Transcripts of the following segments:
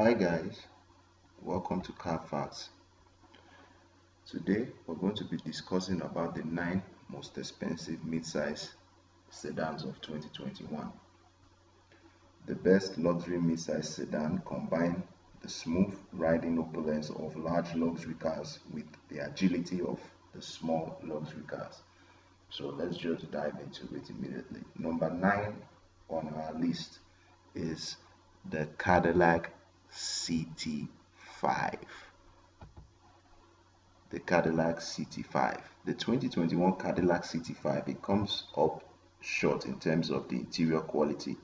Hi guys, welcome to Car Facts. Today we're going to be discussing about the 9 most expensive mid-size sedans of 2021. The best luxury mid-size sedan combine the smooth riding opulence of large luxury cars with the agility of the small luxury cars. So let's just dive into it immediately. Number 9 on our list is the Cadillac CT5. The Cadillac CT5. The 2021 Cadillac CT5, it comes up short in terms of the interior quality.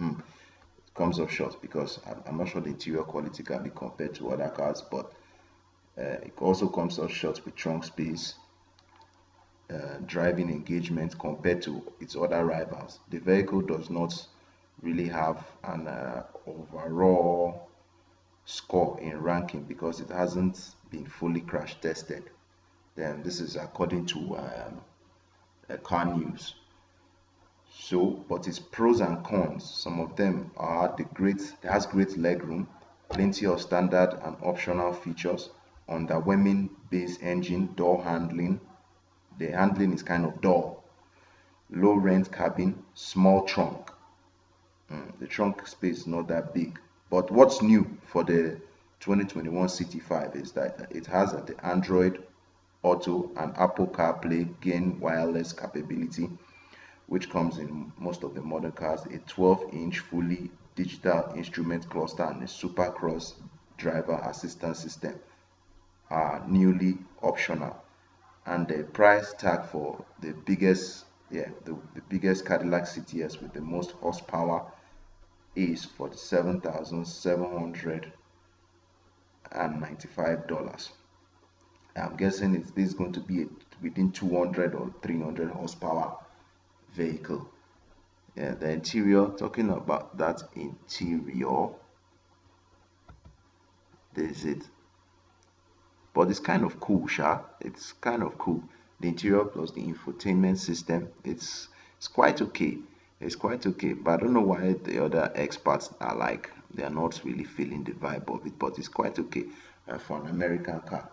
It comes up short because I'm not sure the interior quality can be compared to other cars, but it also comes up short with trunk space, driving engagement compared to its other rivals. The vehicle does not really have an overall score in ranking because it hasn't been fully crash tested. Then this is according to car news. So, but its pros and cons, some of them are it has great legroom, plenty of standard and optional features, underwhelming base engine, door handling. The handling is kind of dull. Low rent cabin, small trunk. The trunk space is not that big. But what's new for the 2021 CT5 is that it has the Android Auto and Apple CarPlay gain wireless capability, which comes in most of the modern cars, a 12-inch fully digital instrument cluster and a Supercross driver assistance system are newly optional. And the price tag for the biggest Cadillac CTS with the most horsepower is $47,795. I'm guessing this is going to be within 200 or 300 horsepower vehicle. Yeah, the interior, talking about that interior, this is it. But it's kind of cool, It's kind of cool. The interior plus the infotainment system, it's quite okay. It's quite okay, but I don't know why the other experts are like they are not really feeling the vibe of it, but it's quite okay for an American car.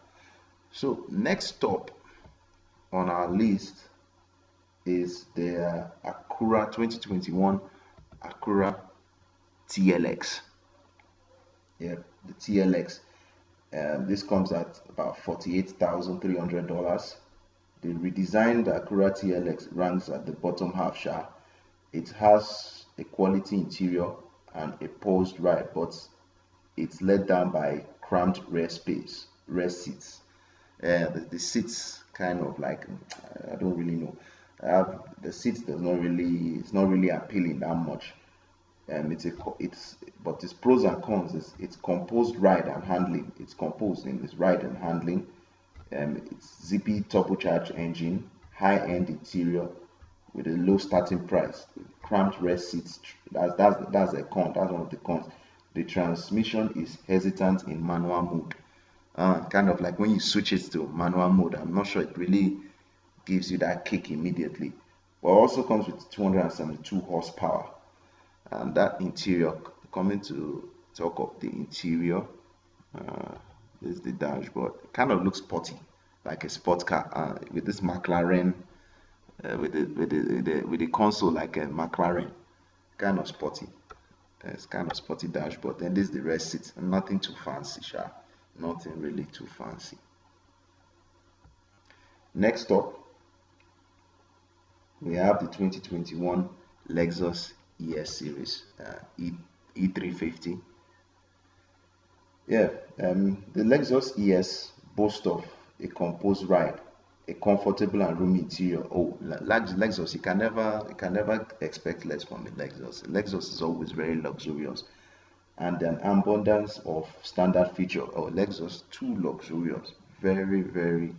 So next stop on our list is the Acura 2021 Acura TLX. Yeah, the TLX. This comes at about $48,300. The redesigned Acura TLX ranks at the bottom half. It has a quality interior and a posed ride, but it's let down by cramped rear seats. The seats kind of like I don't really know. The seats it's not really appealing that much. But its pros and cons is it's composed ride and handling. It's composed in its ride and handling. It's zippy turbocharged engine, high-end interior with a low starting price, cramped rear seats. That's a con. That's one of the cons. The transmission is hesitant in manual mode. Kind of like when you switch it to manual mode, I'm not sure it really gives you that kick immediately. But also comes with 272 horsepower. And that interior, coming to talk of the interior, this is the dashboard. It kind of looks sporty, like a sports car, with this McLaren, with the console like a McLaren, kind of sporty. It's kind of sporty dashboard. Then this is the rest seat. Nothing too fancy, nothing really too fancy. Next up, we have the 2021 Lexus ES series, E350. Yeah, the Lexus ES boasts of a composed ride, a comfortable and roomy interior. Oh, Lexus, you can never expect less from a Lexus. Lexus is always very luxurious, and an abundance of standard feature. Oh, Lexus too luxurious, very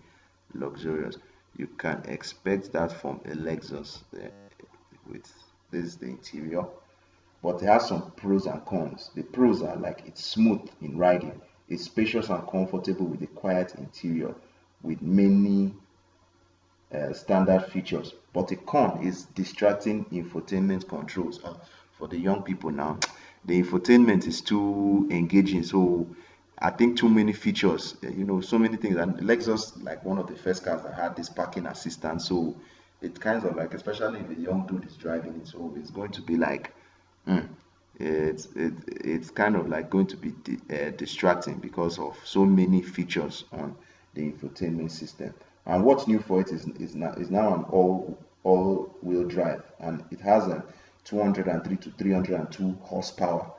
luxurious. You can expect that from a Lexus. With this is the interior, but it has some pros and cons. The pros are like it's smooth in riding, it's spacious and comfortable with a quiet interior with many standard features. But a con is distracting infotainment controls. For the young people now, the infotainment is too engaging. So I think too many features, so many things. And Lexus, like one of the first cars that had this parking assistance. So it kind of like, especially if a young dude is driving it, so it's going to be like, mm, it's kind of like going to be distracting because of so many features on the infotainment system. And what's new for it is now an all wheel drive, and it has a 203 to 302 horsepower.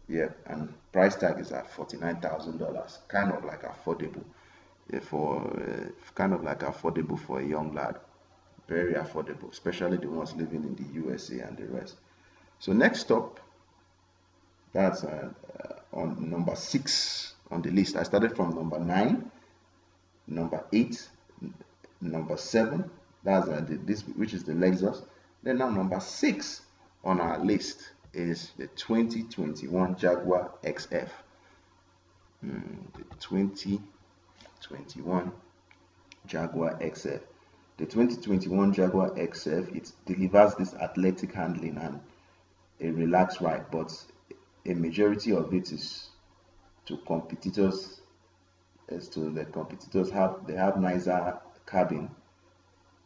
Yeah, and price tag is at $49,000. Kind of like affordable, for kind of like affordable for a young lad. Very affordable, especially the ones living in the USA and the rest. So next up, that's on number 6 on the list. I started from number 9, number 8, number 7. That's this, which is the Lexus. Then now number 6 on our list is the 2021 Jaguar XF. The 2021 Jaguar XF. The 2021 Jaguar XF, it delivers this athletic handling and a relaxed ride, but a majority of it is to competitors. As to the competitors have nicer cabin.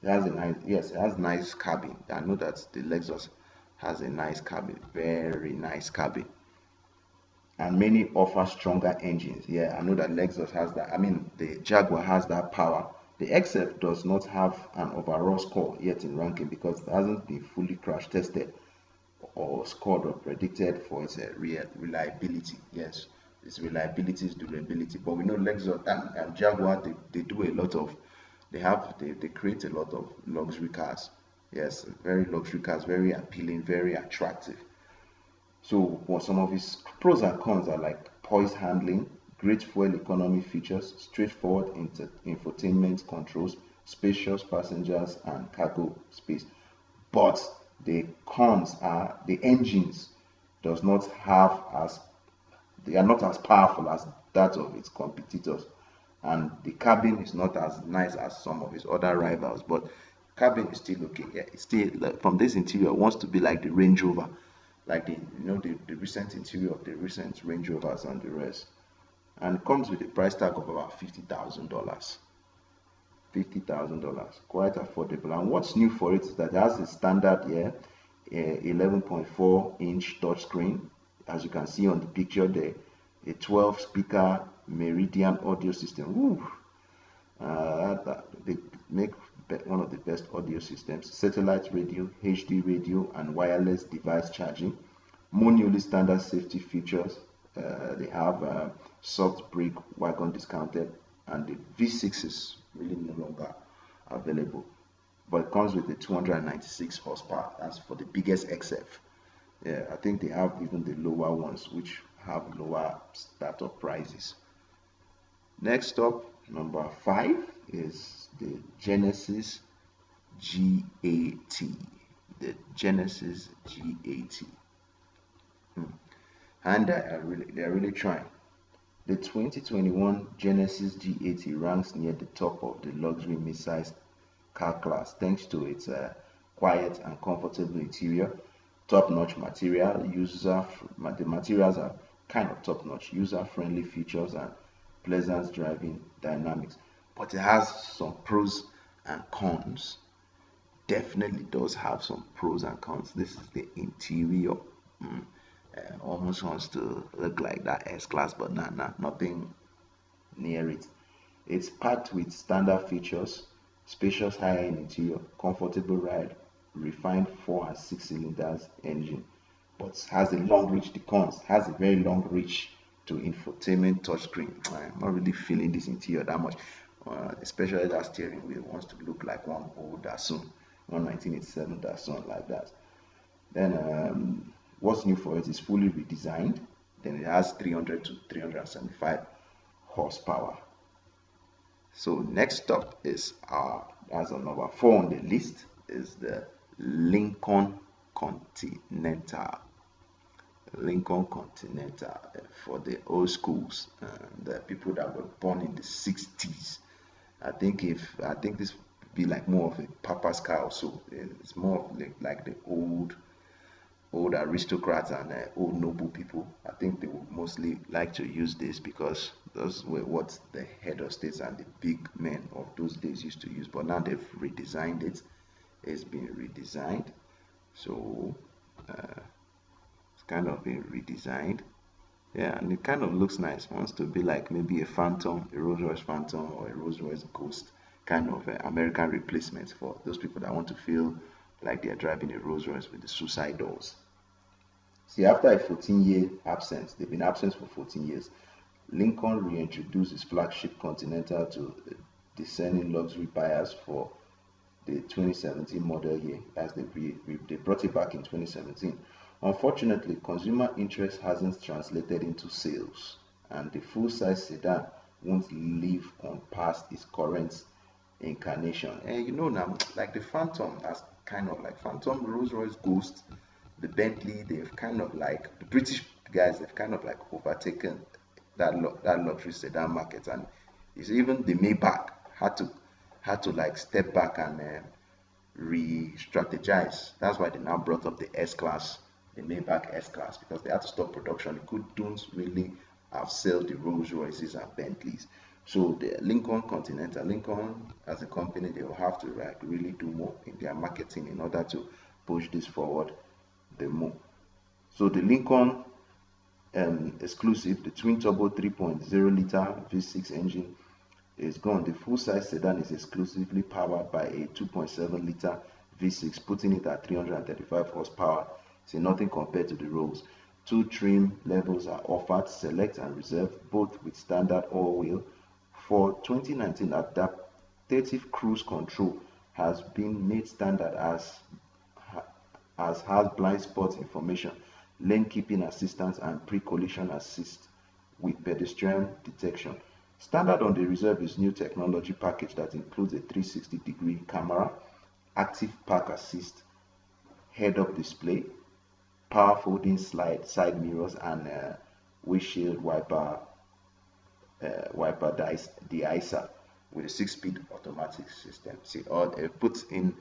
It has a nice, yes, it has nice cabin. I know that the Lexus has a nice cabin, very nice cabin, and many offer stronger engines. Yeah, I know that Lexus has that. I mean, the Jaguar has that power. The XF does not have an overall score yet in ranking because it hasn't been fully crash tested or scored or predicted for its reliability. Yes, its reliability is durability. But we know Lexus and Jaguar, they do a lot of, they create a lot of luxury cars. Yes, very luxury cars, very appealing, very attractive. So what some of its pros and cons are like poise handling, great fuel economy features, straightforward infotainment controls, spacious passengers and cargo space. But the cons are the engines does not have as they are not as powerful as that of its competitors, and the cabin is not as nice as some of its other rivals. But cabin is still okay. Yeah, it's still like, from this interior, it wants to be like the Range Rover, like the recent interior of the recent Range Rovers and the rest. And it comes with a price tag of about $50,000. $50,000, quite affordable. And what's new for it is that it has a standard, 11.4-inch touchscreen, as you can see on the picture there, a 12 speaker Meridian audio system. Woo. They make one of the best audio systems, satellite radio, HD radio, and wireless device charging. More newly standard safety features. They have soft brake wagon discounted, and the V6 is really no longer available. But it comes with a 296 horsepower. That's for the biggest XF. Yeah, I think they have even the lower ones, which have lower startup prices. Next up, number 5 is the Genesis GAT. The Genesis GAT. And they're really trying. The 2021 Genesis G80 ranks near the top of the luxury mid-sized car class thanks to its quiet and comfortable interior, top-notch material. The materials are kind of top-notch, user-friendly features, and pleasant driving dynamics. But it has some pros and cons. Definitely does have some pros and cons. This is the interior. Almost wants to look like that S-Class, but nothing near it. It's packed with standard features, spacious high-end interior, comfortable ride, refined 4 and 6 cylinders engine, but has a long reach. The cons has a very long reach to infotainment touchscreen. I'm not really feeling this interior that much, especially that steering wheel wants to look like one old Datsun, one 1987 Datsun like that. Then what's new for it is fully redesigned. Then it has 300 to 375 horsepower. So next up is as a number 4 on the list is the Lincoln Continental. Lincoln Continental for the old schools, the people that were born in the 60s. I think this would be like more of a papa's car also. It's more of like the old old aristocrats and old noble people. I think they would mostly like to use this because those were what the head of states and the big men of those days used to use. But now they've redesigned it. It's been redesigned. So it's kind of been redesigned. Yeah, and it kind of looks nice. It wants to be like maybe a Phantom, a Rolls Royce Phantom, or a Rolls Royce Ghost, kind of American replacement for those people that want to feel like they're driving a Rolls Royce with the suicide doors. See, after a 14-year absence, they've been absent for 14 years. Lincoln reintroduced his flagship Continental to discerning luxury buyers for the 2017 model year, as they brought it back in 2017. Unfortunately, consumer interest hasn't translated into sales, and the full-size sedan won't live on past its current incarnation. And you know now, like the Phantom, that's kind of like Phantom, Rolls Royce Ghost, the Bentley, they've kind of like the British guys, they've kind of like overtaken that luxury sedan market, and it's even the Maybach had to like step back and re-strategize. That's why they now brought up the S class, the Maybach S class, because they had to stop production. They couldn't really outsell the Rolls Royces and Bentleys. So the Lincoln Continental, Lincoln as a company, they will have to like really do more in their marketing in order to push this forward the more. So the Lincoln exclusive, the twin turbo 3.0 liter V6 engine is gone. The full-size sedan is exclusively powered by a 2.7 liter V6, putting it at 335 horsepower. See, nothing compared to the Rolls. Two trim levels are offered, select and reserve, both with standard all-wheel. For 2019, adaptive cruise control has been made standard as has blind spot information, lane keeping assistance, and pre-collision assist with pedestrian detection. Standard on the reserve is new technology package that includes a 360-degree camera, active park assist, head-up display, power folding side mirrors, and windshield wiper deicer with a 6-speed automatic system. See, all put in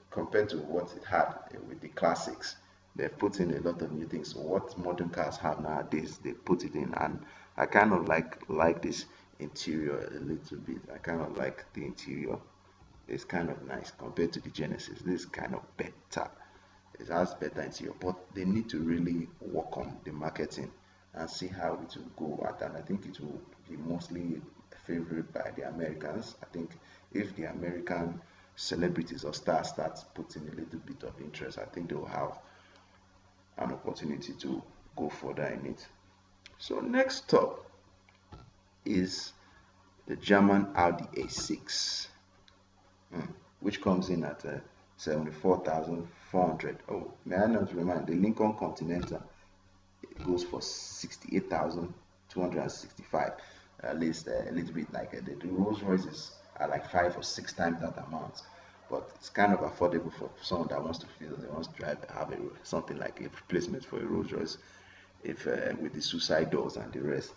compared to what it had with the classics. They've put in a lot of new things. So what modern cars have nowadays, they put it in, and I kind of like this interior a little bit. I kind of like the interior. It's kind of nice compared to the Genesis. This is kind of better. It has better interior, but they need to really work on the marketing and see how it will go at. And I think it will be mostly favored by the Americans. I think if the American celebrities or stars start putting a little bit of interest, I think they will have an opportunity to go further in it. So next up is the German Audi A6, which comes in at 74,400. Oh, may I not remind, the Lincoln Continental goes for 68,265. At least a little bit like the Rolls Royces are like 5 or 6 times that amount. But it's kind of affordable for someone that wants to feel they want to drive, have something like a replacement for a Rolls Royce, if with the suicide doors and the rest.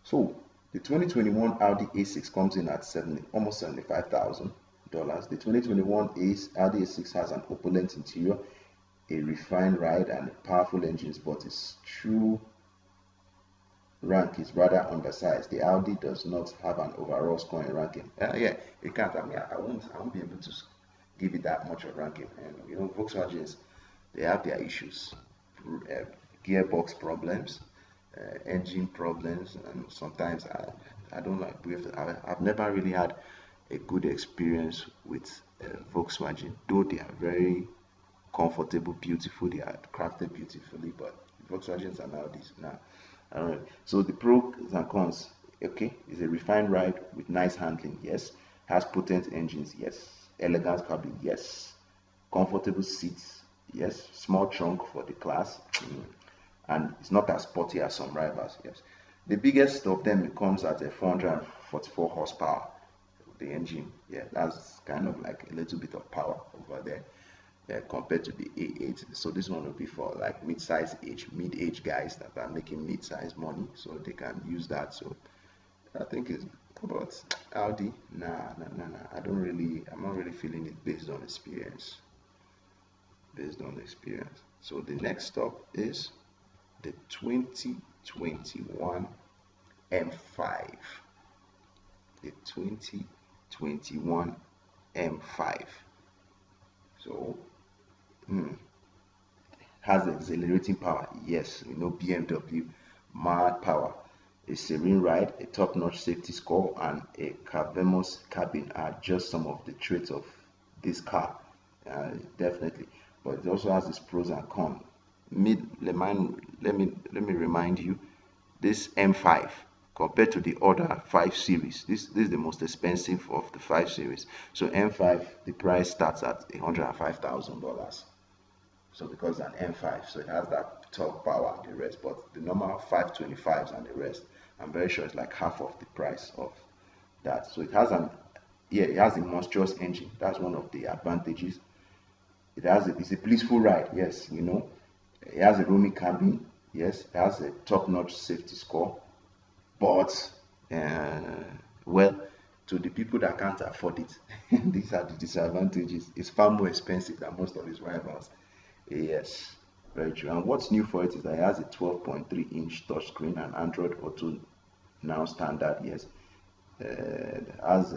So the 2021 Audi A6 comes in at almost $75,000. The 2021 Audi A6 has an opulent interior, a refined ride, and powerful engines, but its true rank is rather undersized. The Audi does not have an overall scoring ranking. Yeah, it can't. I mean, I won't be able to give it that much of ranking. And you know, Volkswagens, they have their issues, gearbox problems, engine problems, and sometimes I don't like. I've never really had a good experience with Volkswagen, though they are very comfortable, beautiful, they are crafted beautifully, but Volkswagens and Audis now. So the pros and cons. Okay, it's a refined ride with nice handling, yes. Has potent engines, yes. Elegant cabin, yes. Comfortable seats, yes. Small trunk for the class, and it's not as sporty as some rivals, yes. The biggest of them, it comes at a 444 horsepower. The engine, yeah, that's kind of like a little bit of power over there. Compared to the A8. So this one will be for like mid-age guys that are making mid-size money, so they can use that. So I think it's about Audi. Nah. I'm not really feeling it based on experience. based on experience. So the next stop is the 2021 M5. The 2021 M5. So, has exhilarating power. Yes, we know BMW, mad power. A serene ride, a top-notch safety score, and a cavernous cabin are just some of the traits of this car. Definitely, but it also has its pros and cons. Let me remind you, this M5 compared to the other 5 series, this is the most expensive of the 5 series. So M5, the price starts at $105,000. So because it's an M5, so it has that top power and the rest, but the normal 525s and the rest, I'm very sure it's like half of the price of that. So it has it has a monstrous engine. That's one of the advantages. It's a blissful ride. Yes, it has a roomy cabin. Yes, it has a top-notch safety score. But well, to the people that can't afford it, these are the disadvantages. It's far more expensive than most of its rivals. Yes, very true. And what's new for it is that it has a 12.3-inch touchscreen and Android Auto now standard. Yes, it has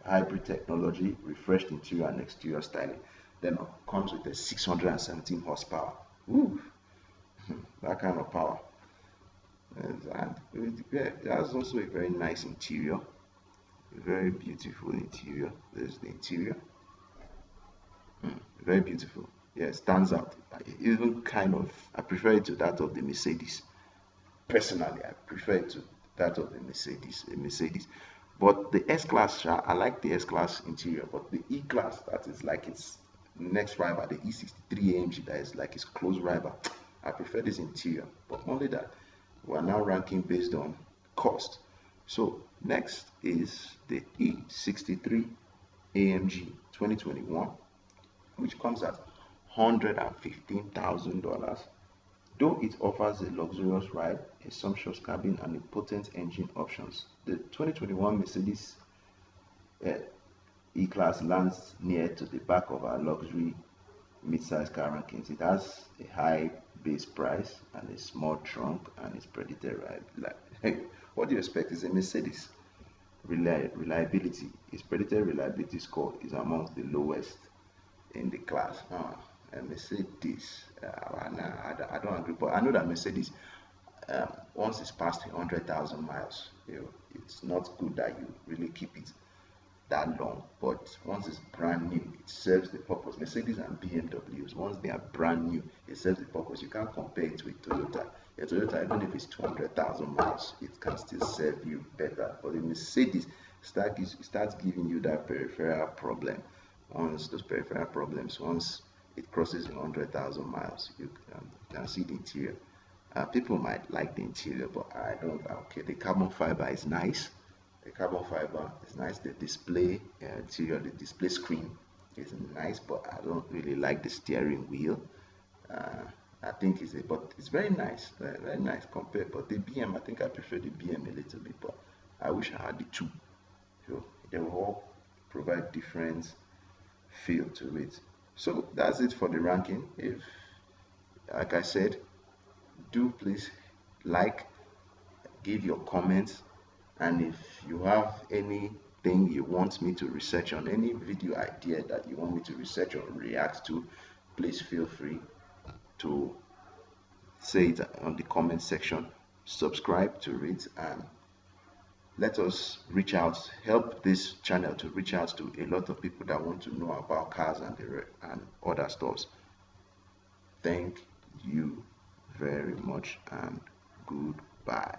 hybrid technology, refreshed interior and exterior styling. Then it comes with a 617 horsepower. Ooh, that kind of power. And it has also a very nice interior, a very beautiful interior. There's the interior, very beautiful. Yeah, it stands out. Even kind of, I prefer it to that of the Mercedes. Personally, I prefer it to that of the Mercedes. But the S-Class, I like the S-Class interior, but the E-Class, that is like its next rival, the E63 AMG, that is like its close rival. I prefer this interior, but only that. We are now ranking based on cost. So next is the E63 AMG 2021, which comes at $115,000. Though it offers a luxurious ride, a sumptuous cabin, and a potent engine options, the 2021 Mercedes E-Class lands near to the back of our luxury mid-size car rankings. It has a high base price and a small trunk and its predicted ride. What do you expect? It's a Mercedes. Reliability. Its predicted reliability score is amongst the lowest in the class. And Mercedes, I don't agree, but I know that Mercedes, once it's past 100,000 miles, it's not good that you really keep it that long. But once it's brand new, it serves the purpose. Mercedes and BMWs, once they are brand new, it serves the purpose. You can't compare it with Toyota. A Toyota, even if it's 200,000 miles, it can still serve you better. But the Mercedes starts giving you that peripheral problem. Once it crosses 100,000 miles, you can see the interior. People might like the interior, but I don't. Okay, the carbon fiber is nice. The carbon fiber is nice. The display interior, the display screen is nice, but I don't really like the steering wheel. I think but it's very nice, very nice compared. But the BM, I think I prefer the BM a little bit, but I wish I had the two. So they will all provide different feel to it. So that's it for the ranking. If, like I said, do please like, give your comments, and if you have anything you want me to research on, any video idea that you want me to research or react to, please feel free to say it on the comment section. Subscribe to it and let us reach out, help this channel to reach out to a lot of people that want to know about cars and other stuffs. Thank you very much and goodbye.